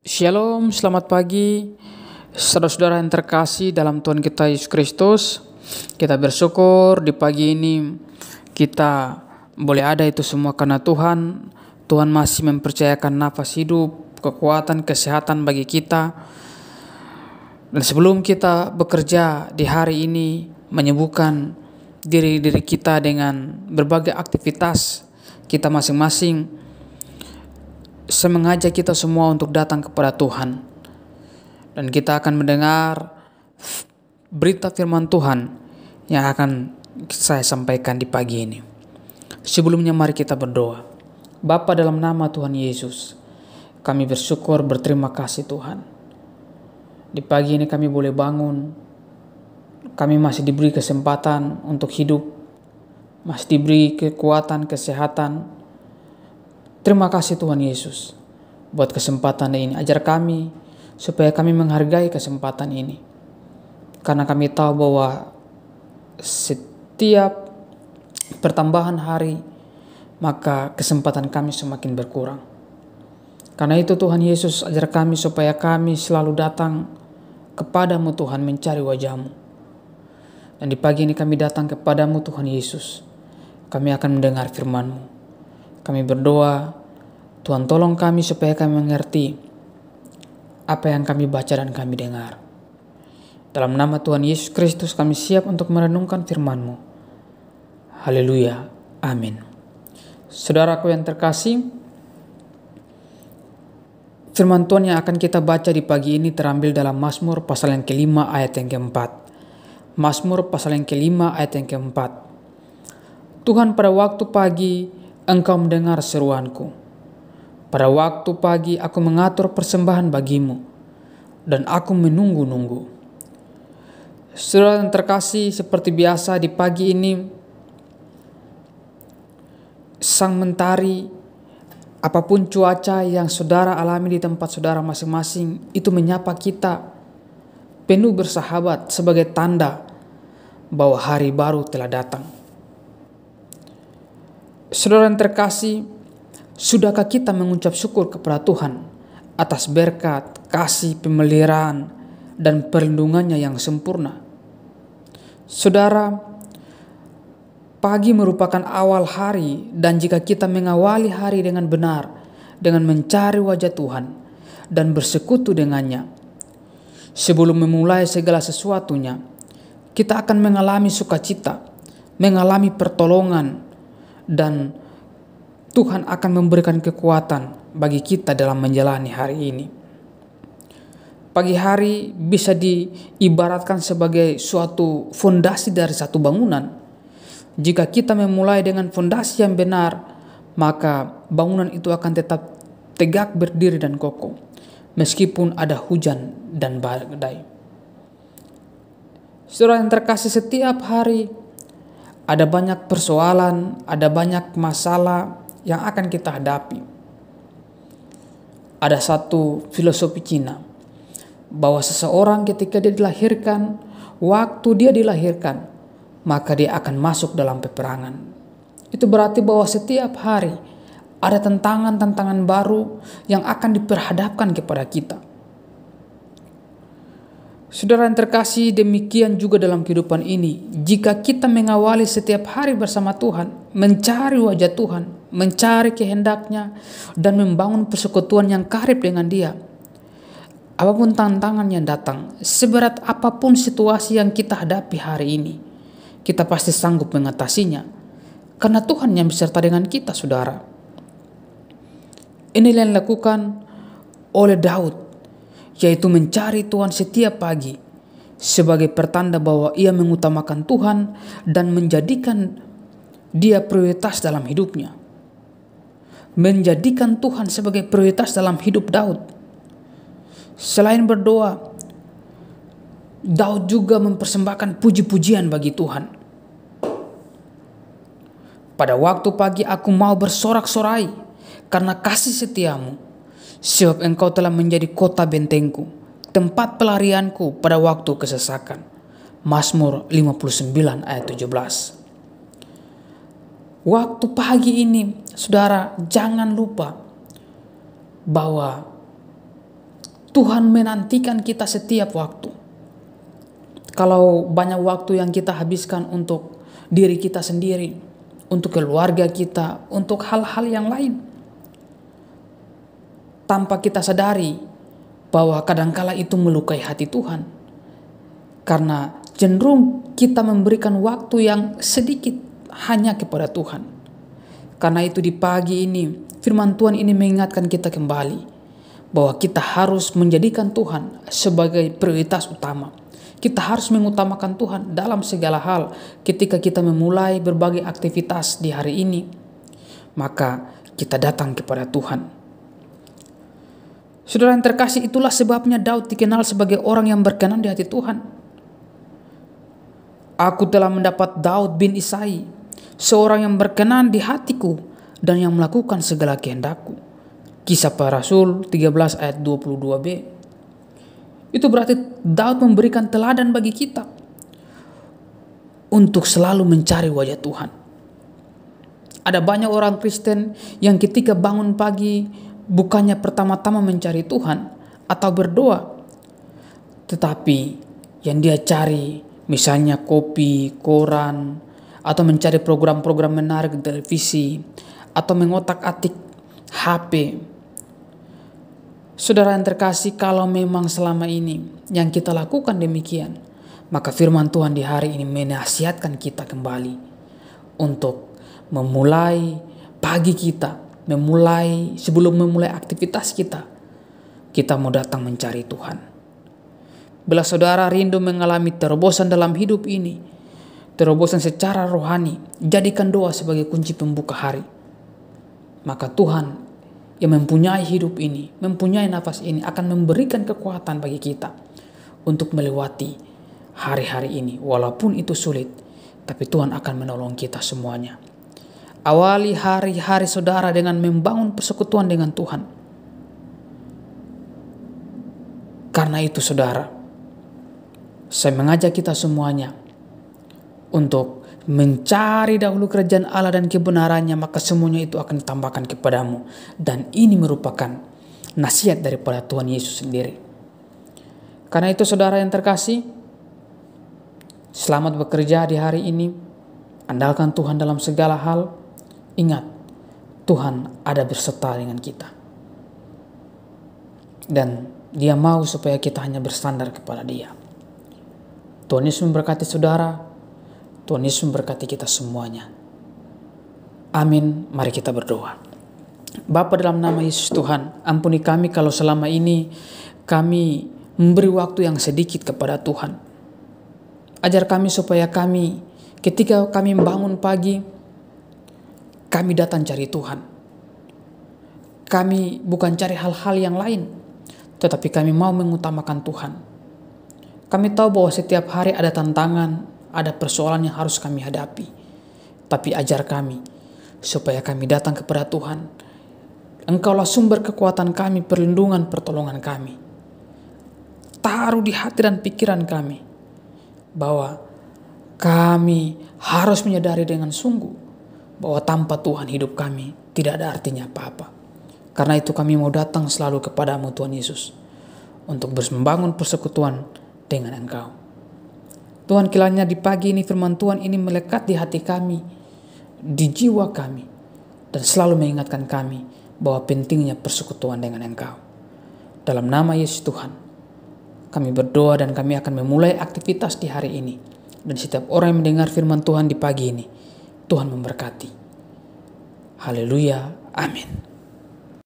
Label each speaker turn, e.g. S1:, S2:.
S1: Shalom, selamat pagi saudara-saudara yang terkasih dalam Tuhan kita Yesus Kristus. Kita bersyukur di pagi ini kita boleh ada itu semua karena Tuhan masih mempercayakan nafas hidup, kekuatan, kesehatan bagi kita. Dan sebelum kita bekerja di hari ini, menyibukkan diri kita dengan berbagai aktivitas kita masing-masing, saya mengajak kita semua untuk datang kepada Tuhan. Dan kita akan mendengar berita firman Tuhan yang akan saya sampaikan di pagi ini. Sebelumnya mari kita berdoa. Bapa, dalam nama Tuhan Yesus, kami bersyukur, berterima kasih Tuhan. Di pagi ini kami boleh bangun. Kami masih diberi kesempatan untuk hidup. Masih diberi kekuatan, kesehatan. Terima kasih Tuhan Yesus buat kesempatan ini. Ajar kami supaya kami menghargai kesempatan ini. Karena kami tahu bahwa setiap pertambahan hari, maka kesempatan kami semakin berkurang. Karena itu Tuhan Yesus, ajar kami supaya kami selalu datang kepadamu Tuhan, mencari wajah-Mu. Dan di pagi ini kami datang kepadamu Tuhan Yesus. Kami akan mendengar firman-Mu. Kami berdoa, Tuhan tolong kami supaya kami mengerti apa yang kami baca dan kami dengar. Dalam nama Tuhan Yesus Kristus kami siap untuk merenungkan firman-Mu. Haleluya. Amin. Saudaraku yang terkasih, firman Tuhan yang akan kita baca di pagi ini terambil dalam Mazmur pasal yang kelima ayat yang keempat. Mazmur pasal yang kelima ayat yang keempat. Tuhan, pada waktu pagi Engkau mendengar seruanku. Pada waktu pagi aku mengatur persembahan bagimu, dan aku menunggu-nunggu. Saudara yang terkasih, seperti biasa di pagi ini, sang mentari, apapun cuaca yang saudara alami di tempat saudara masing-masing, itu menyapa kita penuh bersahabat sebagai tanda bahwa hari baru telah datang. Saudara yang terkasih, sudahkah kita mengucap syukur kepada Tuhan atas berkat, kasih, pemeliharaan, dan perlindungannya yang sempurna? Saudara, pagi merupakan awal hari, dan jika kita mengawali hari dengan benar, dengan mencari wajah Tuhan dan bersekutu dengannya, sebelum memulai segala sesuatunya, kita akan mengalami sukacita, mengalami pertolongan, dan Tuhan akan memberikan kekuatan bagi kita dalam menjalani hari ini. Pagi hari bisa diibaratkan sebagai suatu fondasi dari satu bangunan. Jika kita memulai dengan fondasi yang benar, maka bangunan itu akan tetap tegak, berdiri, dan kokoh, meskipun ada hujan dan badai. Saudara yang terkasih, setiap hari ada banyak persoalan, ada banyak masalah yang akan kita hadapi. Ada satu filosofi Cina bahwa seseorang ketika dia dilahirkan, waktu dia dilahirkan, maka dia akan masuk dalam peperangan. Itu berarti bahwa setiap hari ada tantangan-tantangan baru yang akan diperhadapkan kepada kita. Saudara yang terkasih, demikian juga dalam kehidupan ini. Jika kita mengawali setiap hari bersama Tuhan, mencari wajah Tuhan, mencari kehendak-Nya, dan membangun persekutuan yang karib dengan Dia, apapun tantangan yang datang, seberat apapun situasi yang kita hadapi hari ini, kita pasti sanggup mengatasinya, karena Tuhan yang beserta dengan kita, saudara. Inilah yang dilakukan oleh Daud, yaitu mencari Tuhan setiap pagi sebagai pertanda bahwa ia mengutamakan Tuhan dan menjadikan Dia prioritas dalam hidupnya. Menjadikan Tuhan sebagai prioritas dalam hidup Daud. Selain berdoa, Daud juga mempersembahkan puji-pujian bagi Tuhan. Pada waktu pagi aku mau bersorak-sorai karena kasih setiamu, sebab Engkau telah menjadi kota bentengku, tempat pelarianku pada waktu kesesakan. Mazmur 59 ayat 17. Waktu pagi ini, saudara, jangan lupa bahwa Tuhan menantikan kita setiap waktu. Kalau banyak waktu yang kita habiskan untuk diri kita sendiri, untuk keluarga kita, untuk hal-hal yang lain, tanpa kita sadari bahwa kadangkala itu melukai hati Tuhan. Karena cenderung kita memberikan waktu yang sedikit hanya kepada Tuhan. Karena itu di pagi ini firman Tuhan ini mengingatkan kita kembali bahwa kita harus menjadikan Tuhan sebagai prioritas utama. Kita harus mengutamakan Tuhan dalam segala hal. Ketika kita memulai berbagai aktivitas di hari ini, maka kita datang kepada Tuhan. Saudara yang terkasih, itulah sebabnya Daud dikenal sebagai orang yang berkenan di hati Tuhan. Aku telah mendapat Daud bin Isai, seorang yang berkenan di hatiku dan yang melakukan segala kehendakku. Kisah Para Rasul 13 ayat 22b. Itu berarti Daud memberikan teladan bagi kita untuk selalu mencari wajah Tuhan. Ada banyak orang Kristen yang ketika bangun pagi bukannya pertama-tama mencari Tuhan atau berdoa, tetapi yang dia cari misalnya kopi, koran, atau mencari program-program menarik di televisi, atau mengotak-atik HP. Saudara yang terkasih, kalau memang selama ini yang kita lakukan demikian, maka firman Tuhan di hari ini menasihatkan kita kembali untuk memulai pagi kita, sebelum memulai aktivitas kita mau datang mencari Tuhan. Bila saudara rindu mengalami terobosan dalam hidup ini, terobosan secara rohani, jadikan doa sebagai kunci pembuka hari. Maka Tuhan yang mempunyai hidup ini, mempunyai nafas ini, akan memberikan kekuatan bagi kita untuk melewati hari-hari ini. Walaupun itu sulit, tapi Tuhan akan menolong kita semuanya. Awali hari-hari saudara dengan membangun persekutuan dengan Tuhan. Karena itu saudara, saya mengajak kita semuanya untuk mencari dahulu kerajaan Allah dan kebenarannya, maka semuanya itu akan ditambahkan kepadamu. Dan ini merupakan nasihat daripada Tuhan Yesus sendiri. Karena itu saudara yang terkasih, selamat bekerja di hari ini. Andalkan Tuhan dalam segala hal. Ingat, Tuhan ada berserta dengan kita. Dan Dia mau supaya kita hanya bersandar kepada Dia. Tuhan Yesus memberkati saudara. Tuhan Yesus memberkati kita semuanya. Amin. Mari kita berdoa. Bapa, dalam nama Yesus Tuhan, ampuni kami kalau selama ini kami memberi waktu yang sedikit kepada Tuhan. Ajar kami supaya kami ketika kami bangun pagi, kami datang cari Tuhan. Kami bukan cari hal-hal yang lain, tetapi kami mau mengutamakan Tuhan. Kami tahu bahwa setiap hari ada tantangan, ada persoalan yang harus kami hadapi. Tapi ajar kami supaya kami datang kepada Tuhan. Engkaulah sumber kekuatan kami, perlindungan, pertolongan kami. Taruh di hati dan pikiran kami bahwa kami harus menyadari dengan sungguh bahwa tanpa Tuhan hidup kami tidak ada artinya apa-apa. Karena itu kami mau datang selalu kepadamu Tuhan Yesus untuk membangun persekutuan dengan Engkau. Tuhan, kiranya di pagi ini firman Tuhan ini melekat di hati kami, di jiwa kami, dan selalu mengingatkan kami bahwa pentingnya persekutuan dengan Engkau. Dalam nama Yesus Tuhan, kami berdoa dan kami akan memulai aktivitas di hari ini. Dan setiap orang yang mendengar firman Tuhan di pagi ini, Tuhan memberkati. Haleluya, amin.